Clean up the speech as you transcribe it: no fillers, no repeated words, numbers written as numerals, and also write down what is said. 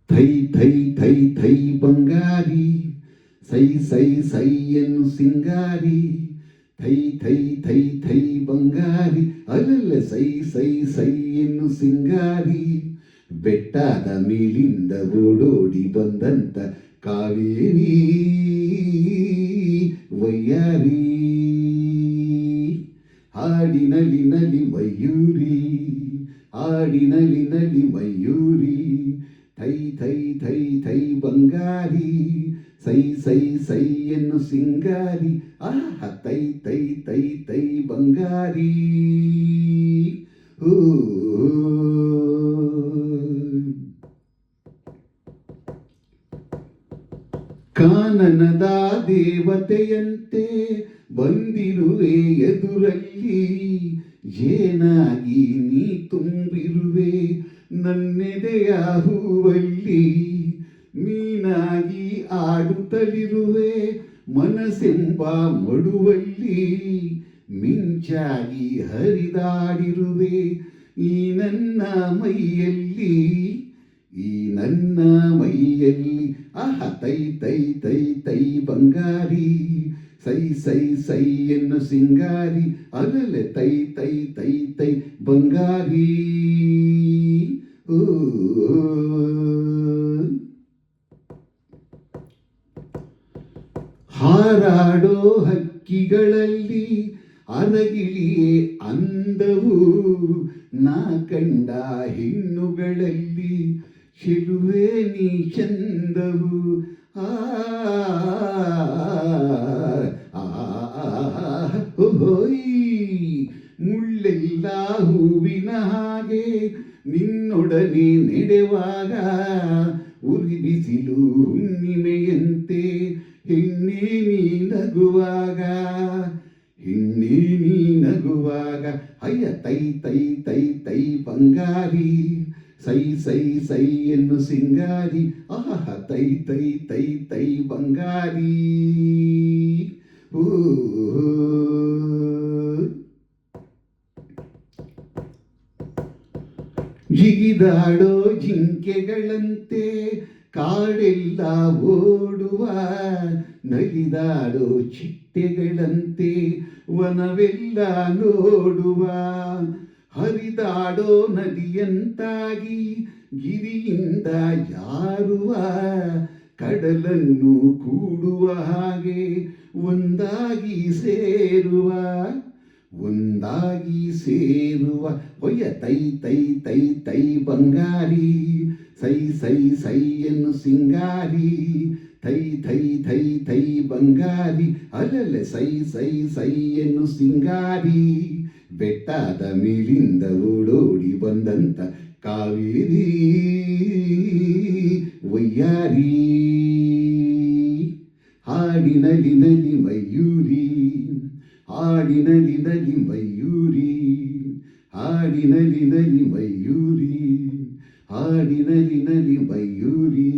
Thi ಥೈ ಥೈ ಥೈ ಬಂಗಾರಿ ಸೈ ಸೈ ಸೈ ಎನ್ನು ಸಿಂಗಾರಿ ಥೈ ಥೈ ಥೈ ಥೈ ಬಂಗಾರಿ ಅಲ್ಲಲ್ಲ ಸೈ ಸೈ ಸೈ ಎನ್ನು ಸಿಂಗಾರಿ ಬೆಟ್ಟದ ಮೇಲಿಂದ ಓಡೋಡಿ ಬಂದಂತ ಕಾವೇರಿ ವಯ್ಯಾರಿ ಹಾಡಿನಲಿ ನಲಿ ಮಯೂರಿ ಹಾಡಿನಲಿ ನಲಿ ಮಯೂರಿ ಥೈ ಥೈ ಥೈ ಥೈ ಬಂಗಾರಿ ಸೈ ಸೈ ಸೈ ಎನ್ನು ಸಿಂಗಾರಿ ಆಹ ತೈ ತೈ ತೈ ತೈ ಬಂಗಾರಿ ಓ ಕಾನನದ ದೇವತೆಯಂತೆ ಬಂದಿರುವೆ ಎದುರಲ್ಲಿ ಏನಾಗಿ ನೀ ತುಂಬಿರುವೆ ನನ್ನೆದೆಯ ಹೂವಲ್ಲಿ ಮೀನಾಗಿ ಆಡುತ್ತಲಿರುವೆ ಮನಸ್ಸೆಂಬ ಮಡುವಲ್ಲಿ ಮಿಂಚಾಗಿ ಹರಿದಾಡಿರುವೆ ಈ ನನ್ನ ಮೈಯಲ್ಲಿ ಈ ನನ್ನ ಮೈಯಲ್ಲಿ ಆಹ ತೈ ತೈ ತೈ ತೈ ಬಂಗಾರಿ ಸೈ ಸೈ ಸೈ ಎನ್ನು ಸಿಂಗಾರಿ ಅಲ್ಲಲೆ ತೈ ತೈ ತೈ ತೈ ಬಂಗಾರಿ ಓ ಹಾರಾಡೋ ಹಕ್ಕಿಗಳಲ್ಲಿ ಅರಗಿಳಿಯೇ ಅಂದವು ನಾ ಕಂಡ ಹೆಣ್ಣುಗಳಲ್ಲಿ ಶಿಲುವೆ ನೀ ಚಂದವು ಓಯ್ ಮುಳ್ಳೆಲ್ಲ ಹೂವಿನ ಹಾಗೆ ನಿನ್ನೊಡನೆ ನಡೆವಾಗ ಉರಿ ಬಿಸಿಲು ಹುಣ್ಣಿಮೆಯಂತೆ ಹೆಣ್ಣೆ ನೀ ನಗುವಾಗ ಹೆಣ್ಣೆ ನೀ ನಗುವಾಗ ಅಯ್ಯ ತೈ ತೈ ತೈ ತೈ ಬಂಗಾರಿ ಸೈ ಸೈ ಸೈ ಎನ್ನು ಸಿಂಗಾರಿ ಆಹ ತೈ ತೈ ತೈ ತೈ ಬಂಗಾರಿ ಓ ಜಿಗಿದಾಡೋ ಜಿಂಕೆಗಳಂತೆ ಕಾಡೆಲ್ಲ ಓಡುವ ನಲಿದಾಡೋ ಚಿಟ್ಟೆಗಳಂತೆ ವನವೆಲ್ಲ ನೋಡುವ ಹರಿದಾಡೋ ನದಿಯಂತಾಗಿ ಗಿರಿಯಿಂದ ಜಾರುವ ಕಡಲನ್ನು ಕೂಡುವ ಹಾಗೆ ಒಂದಾಗಿ ಸೇರುವ ಹೊಯ್ಯ ತೈ ತೈ ತೈ ತೈ ಬಂಗಾರಿ ಸೈ ಸೈ ಸೈ ಎನ್ನು ಸಿಂಗಾರಿ ಥೈ ಥೈ ಥೈ ಥೈ ಬಂಗಾರಿ ಅಲ್ಲಲ್ಲ ಸೈ ಸೈ ಸೈ ಎನ್ನು ಸಿಂಗಾರಿ ಬೆಟ್ಟದ ಮೇಲಿಂದ ಓಡೋಡಿ ಬಂದಂತ ಕಾವೇರಿ ವಯ್ಯಾರಿ ಹಾಡಿನಲಿ ನಲಿ ಮಯೂರಿ ಹಾಡಿನಲಿ ನಲಿ ಮಯೂರಿ ಹಾಡಿನಲಿ ನಲಿ ಮಯೂರಿ ಹಾಡಿನಲಿ ನಲಿ ಮಯೂರಿ